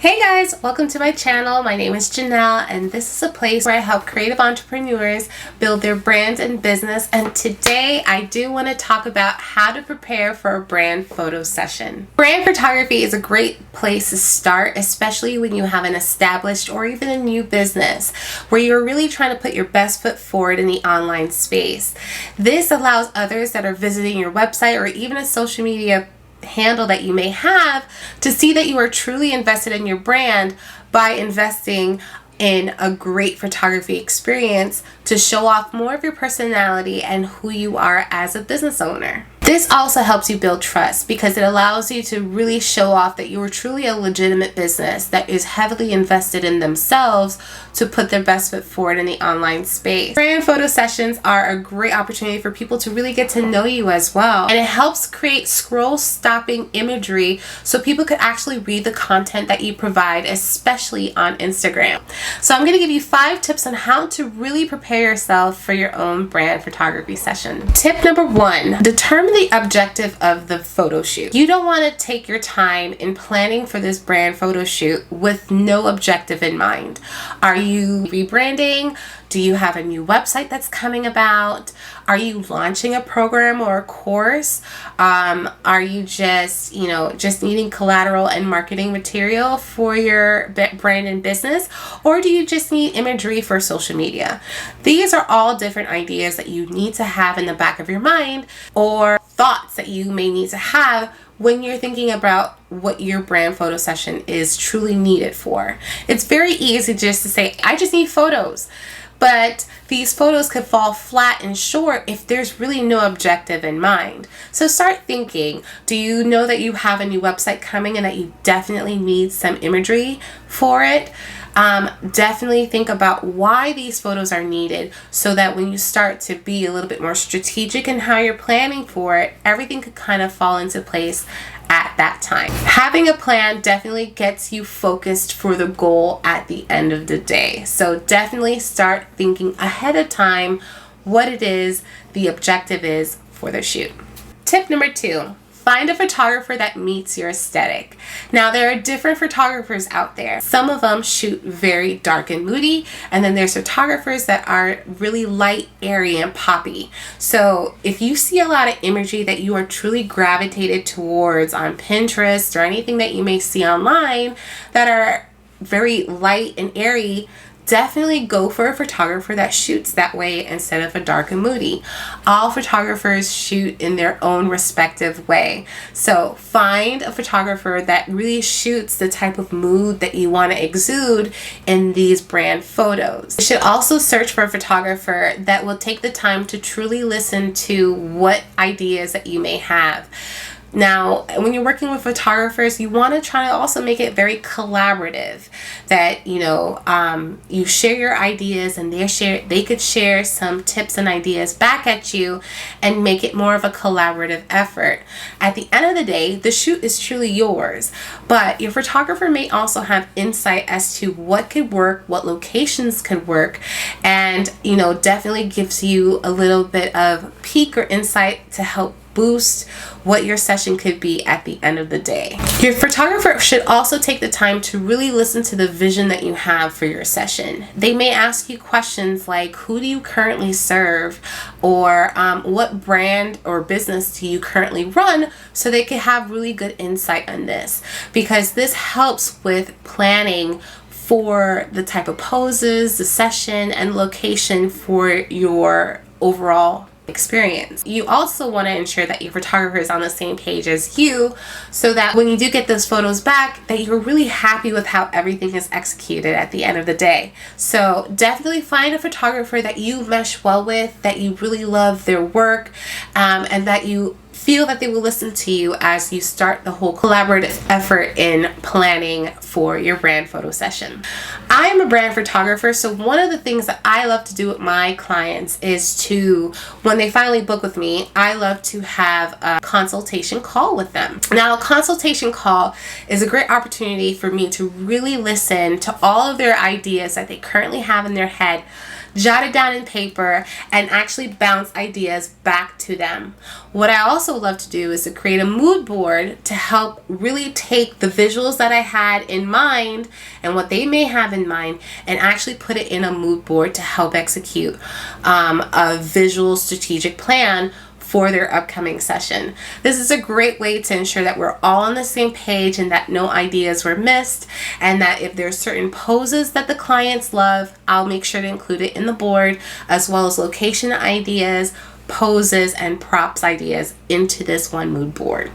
Hey guys, welcome to my channel. My name is Janelle and this is a place where I help creative entrepreneurs build their brand and business, and today I do want to talk about how to prepare for a brand photo session. Brand photography is a great place to start, especially when you have an established or even a new business where you're really trying to put your best foot forward in the online space. This allows others that are visiting your website or even a social media handle that you may have to see that you are truly invested in your brand by investing in a great photography experience to show off more of your personality and who you are as a business owner. This also helps you build trust because it allows you to really show off that you are truly a legitimate business that is heavily invested in themselves to put their best foot forward in the online space. Brand photo sessions are a great opportunity for people to really get to know you as well. And it helps create scroll stopping imagery so people could actually read the content that you provide, especially on Instagram. So I'm going to give you 5 tips on how to really prepare yourself for your own brand photography session. Tip number 1, determine the objective of the photo shoot. You don't want to take your time in planning for this brand photo shoot with no objective in mind. Are you rebranding? Do you have a new website that's coming about? Are you launching a program or a course? Are you just needing collateral and marketing material for your brand and business? Or do you just need imagery for social media? These are all different ideas that you need to have in the back of your mind, or thoughts that you may need to have when you're thinking about what your brand photo session is truly needed for. It's very easy just to say, I just need photos. But these photos could fall flat and short if there's really no objective in mind. So start thinking, do you know that you have a new website coming and that you definitely need some imagery for it? Definitely think about why these photos are needed so that when you start to be a little bit more strategic in how you're planning for it, everything could kind of fall into place at that time. Having a plan definitely gets you focused for the goal at the end of the day. So definitely start thinking ahead of time what it is the objective is for the shoot. Tip number 2. Find a photographer that meets your aesthetic. Now, there are different photographers out there. Some of them shoot very dark and moody, and then there's photographers that are really light, airy, and poppy. So if you see a lot of imagery that you are truly gravitated towards on Pinterest or anything that you may see online that are very light and airy, definitely go for a photographer that shoots that way instead of a dark and moody. All photographers shoot in their own respective way. So find a photographer that really shoots the type of mood that you want to exude in these brand photos. You should also search for a photographer that will take the time to truly listen to what ideas that you may have. Now, when you're working with photographers, you want to try to also make it very collaborative, that you share your ideas and they could share some tips and ideas back at you and make it more of a collaborative effort. At the end of the day, the shoot is truly yours, but your photographer may also have insight as to what could work, what locations could work, and definitely gives you a little bit of peek or insight to help boost what your session could be at the end of the day. Your photographer should also take the time to really listen to the vision that you have for your session. They may ask you questions like, who do you currently serve? Or what brand or business do you currently run? So they can have really good insight on this, because this helps with planning for the type of poses, the session, and location for your overall experience. You also want to ensure that your photographer is on the same page as you, so that when you do get those photos back, that you're really happy with how everything is executed at the end of the day. So definitely find a photographer that you mesh well with, that you really love their work, and that you feel that they will listen to you as you start the whole collaborative effort in planning for your brand photo session. I am a brand photographer, so one of the things that I love to do with my clients is to, when they finally book with me, I love to have a consultation call with them. Now, a consultation call is a great opportunity for me to really listen to all of their ideas that they currently have in their head, jot it down in paper, and actually bounce ideas back to them. What I also love to do is to create a mood board to help really take the visuals that I had in mind and what they may have in mind and actually put it in a mood board to help execute a visual strategic plan for their upcoming session. This is a great way to ensure that we're all on the same page and that no ideas were missed, and that if there's certain poses that the clients love, I'll make sure to include it in the board, as well as location ideas, poses, and props ideas into this one mood board.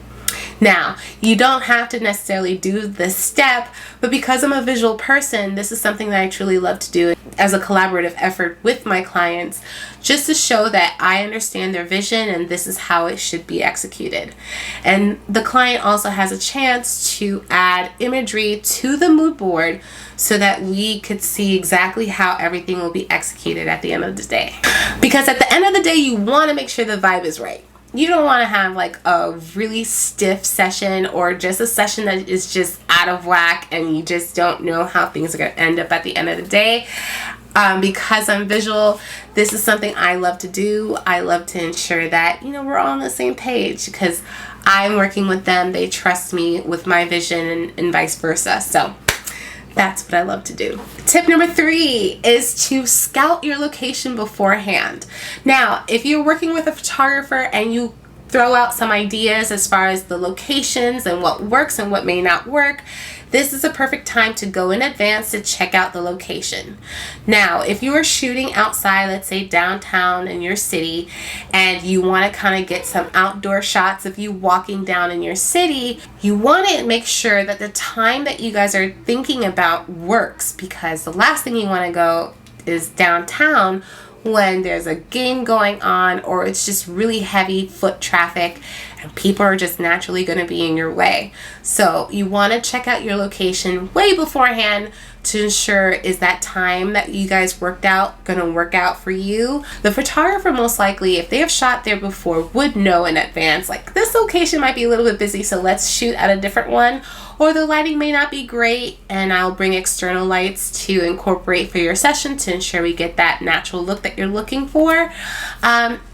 Now, you don't have to necessarily do this step, but because I'm a visual person, this is something that I truly love to do as a collaborative effort with my clients, just to show that I understand their vision and this is how it should be executed. And the client also has a chance to add imagery to the mood board so that we could see exactly how everything will be executed at the end of the day. Because at the end of the day, you want to make sure the vibe is right. You don't want to have like a really stiff session or just a session that is just out of whack and you just don't know how things are going to end up at the end of the day. Because I'm visual, this is something I love to do. I love to ensure that, we're all on the same page because I'm working with them. They trust me with my vision and vice versa. So that's what I love to do. Tip number 3 is to scout your location beforehand. Now, if you're working with a photographer and you throw out some ideas as far as the locations and what works and what may not work, this is a perfect time to go in advance to check out the location. Now, if you are shooting outside, let's say downtown in your city, and you want to kind of get some outdoor shots of you walking down in your city, you want to make sure that the time that you guys are thinking about works, because the last thing you want to go is downtown when there's a game going on or it's just really heavy foot traffic and people are just naturally going to be in your way. So you want to check out your location way beforehand to ensure is that time that you guys worked out going to work out for you. The photographer most likely, if they have shot there before, would know in advance, like this location might be a little bit busy, so let's shoot at a different one. Or the lighting may not be great and I'll bring external lights to incorporate for your session to ensure we get that natural look that you're looking for.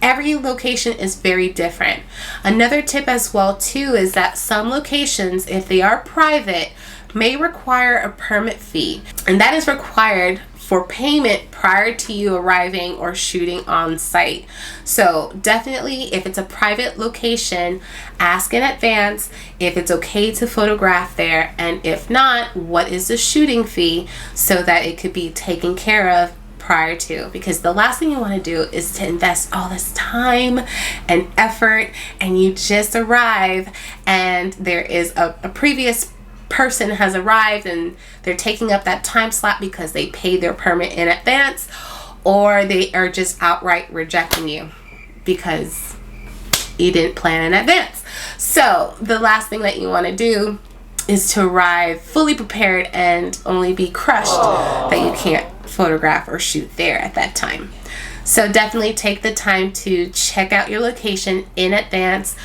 Every location is very different. Another tip as well too is that some locations, if they are private, may require a permit fee, and that is required for payment prior to you arriving or shooting on site. So definitely, if it's a private location, ask in advance if it's okay to photograph there, and if not, what is the shooting fee so that it could be taken care of prior to, because the last thing you want to do is to invest all this time and effort and you just arrive and there is a previous person has arrived and they're taking up that time slot because they paid their permit in advance, or they are just outright rejecting you because you didn't plan in advance. So the last thing that you want to do is to arrive fully prepared and only be crushed that you can't photograph or shoot there at that time. So definitely take the time to check out your location in advance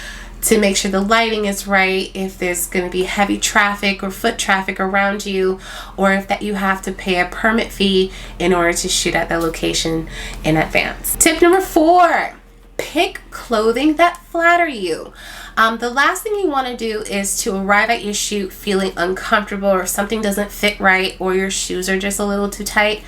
to make sure the lighting is right, if there's going to be heavy traffic or foot traffic around you, or if that you have to pay a permit fee in order to shoot at the location in advance. Tip number 4, pick clothing that flatter you. The last thing you want to do is to arrive at your shoot feeling uncomfortable or something doesn't fit right or your shoes are just a little too tight,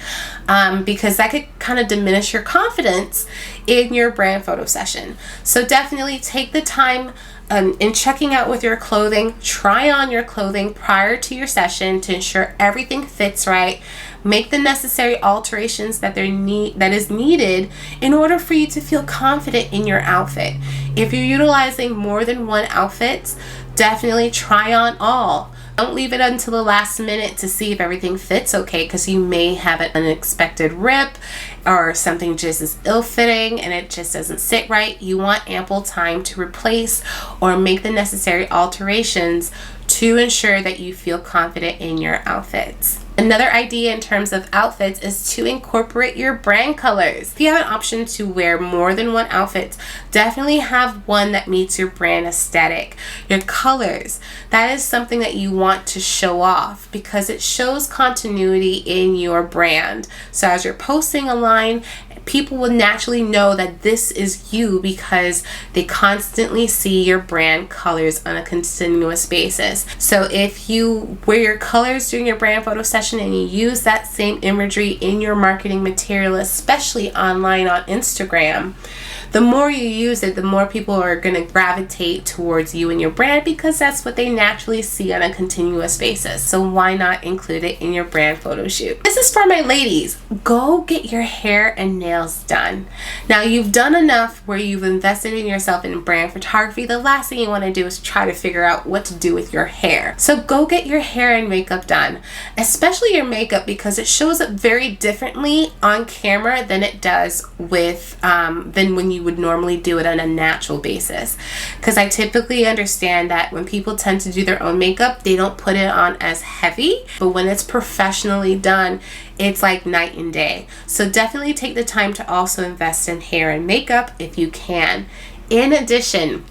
because that could kind of diminish your confidence in your brand photo session. So definitely take the time in checking out with your clothing. Try on your clothing prior to your session to ensure everything fits right. Make the necessary alterations that is needed in order for you to feel confident in your outfit. If you're utilizing more than one outfit, definitely try on all. Don't leave it until the last minute to see if everything fits okay, because you may have an unexpected rip or something just is ill-fitting and it just doesn't sit right. You want ample time to replace or make the necessary alterations to ensure that you feel confident in your outfits. Another idea in terms of outfits is to incorporate your brand colors. If you have an option to wear more than one outfit, definitely have one that meets your brand aesthetic. Your colors, that is something that you want to show off because it shows continuity in your brand. So as you're posting online, people will naturally know that this is you because they constantly see your brand colors on a continuous basis. So if you wear your colors during your brand photo session and you use that same imagery in your marketing material, especially online on Instagram, the more you use it, the more people are going to gravitate towards you and your brand because that's what they naturally see on a continuous basis. So why not include it in your brand photo shoot? This is for my ladies. Go get your hair and nails done. Now you've done enough where you've invested in yourself in brand photography. The last thing you want to do is try to figure out what to do with your hair. So go get your hair and makeup done, especially your makeup, because it shows up very differently on camera than it does with than when you would normally do it on a natural basis. Because I typically understand that when people tend to do their own makeup, they don't put it on as heavy, but when it's professionally done, it's like night and day. So definitely take the time to also invest in hair and makeup if you can. In addition,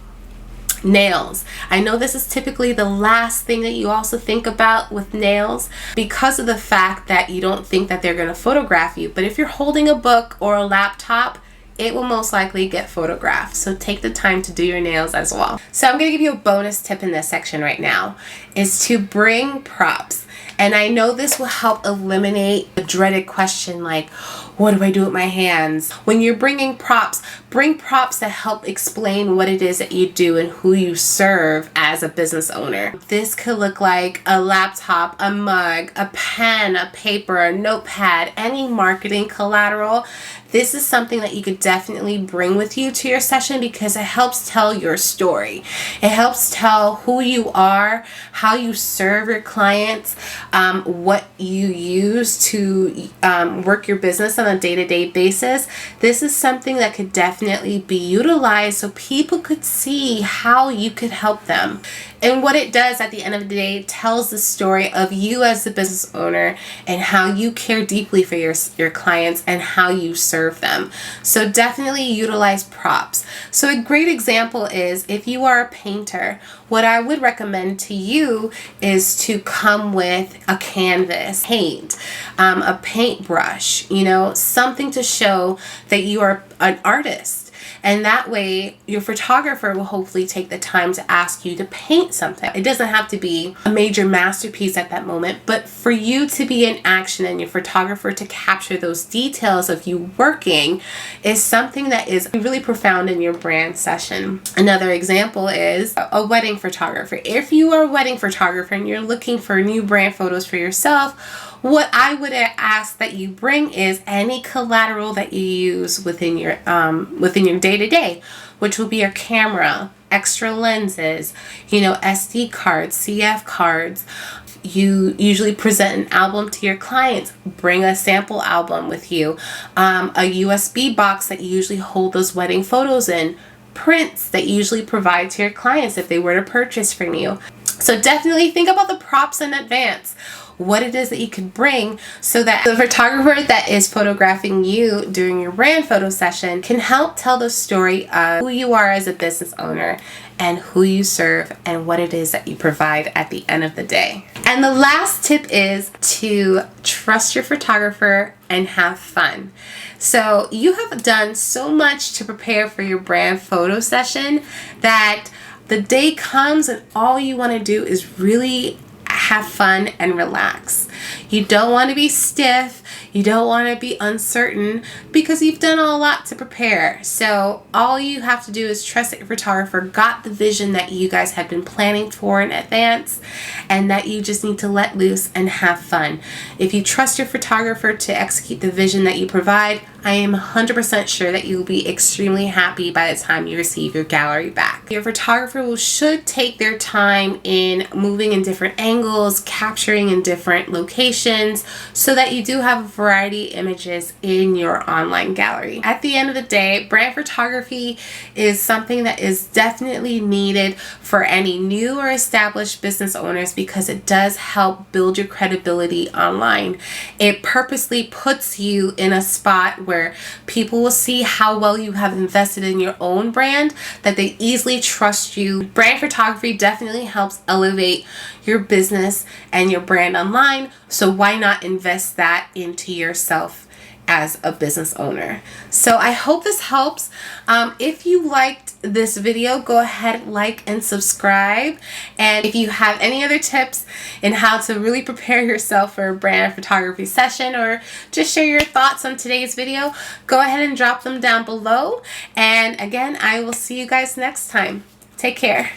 nails. I know this is typically the last thing that you also think about with nails because of the fact that you don't think that they're going to photograph you. But if you're holding a book or a laptop, it will most likely get photographed. So take the time to do your nails as well. So I'm going to give you a bonus tip in this section right now, is to bring props. And I know this will help eliminate the dreaded question like, what do I do with my hands? When you're bringing props, bring props that help explain what it is that you do and who you serve as a business owner. This could look like a laptop, a mug, a pen, a paper, a notepad, any marketing collateral. This is something that you could definitely bring with you to your session because it helps tell your story. It helps tell who you are, how you serve your clients, what you use to work your business on a day-to-day basis. This is something that could definitely be utilized so people could see how you could help them. And what it does at the end of the day, it tells the story of you as the business owner and how you care deeply for your clients and how you serve them. So definitely utilize props. So a great example is if you are a painter, what I would recommend to you is to come with a canvas, paint, a paintbrush, something to show that you are an artist. And that way, your photographer will hopefully take the time to ask you to paint something. It doesn't have to be a major masterpiece at that moment, but for you to be in action and your photographer to capture those details of you working is something that is really profound in your brand session. Another example is a wedding photographer. If you are a wedding photographer and you're looking for new brand photos for yourself, what I would ask that you bring is any collateral that you use within your day-to-day, which will be your camera, extra lenses, SD cards, CF cards. You usually present an album to your clients. Bring a sample album with you, a USB box that you usually hold those wedding photos in, prints that you usually provide to your clients if they were to purchase from you. So definitely think about the props in advance, what it is that you could bring so that the photographer that is photographing you during your brand photo session can help tell the story of who you are as a business owner and who you serve and what it is that you provide at the end of the day. And the last tip is to trust your photographer and have fun. So you have done so much to prepare for your brand photo session that the day comes and all you want to do is really have fun and relax. You don't want to be stiff. You don't want to be uncertain because you've done a lot to prepare. So all you have to do is trust that your photographer got the vision that you guys had been planning for in advance and that you just need to let loose and have fun. If you trust your photographer to execute the vision that you provide, I am 100% sure that you will be extremely happy by the time you receive your gallery back. Your photographer should take their time in moving in different angles, capturing in different locations, so that you do have a variety of images in your online gallery. At the end of the day, brand photography is something that is definitely needed for any new or established business owners because it does help build your credibility online. It purposely puts you in a spot where people will see how well you have invested in your own brand, that they easily trust you. Brand photography definitely helps elevate your business and your brand online, so why not invest that into yourself as a business owner? So I hope this helps. If you liked this video, go ahead, like and subscribe. And if you have any other tips in how to really prepare yourself for a brand photography session, or just share your thoughts on today's video, go ahead and drop them down below. And again, I will see you guys next time. Take care.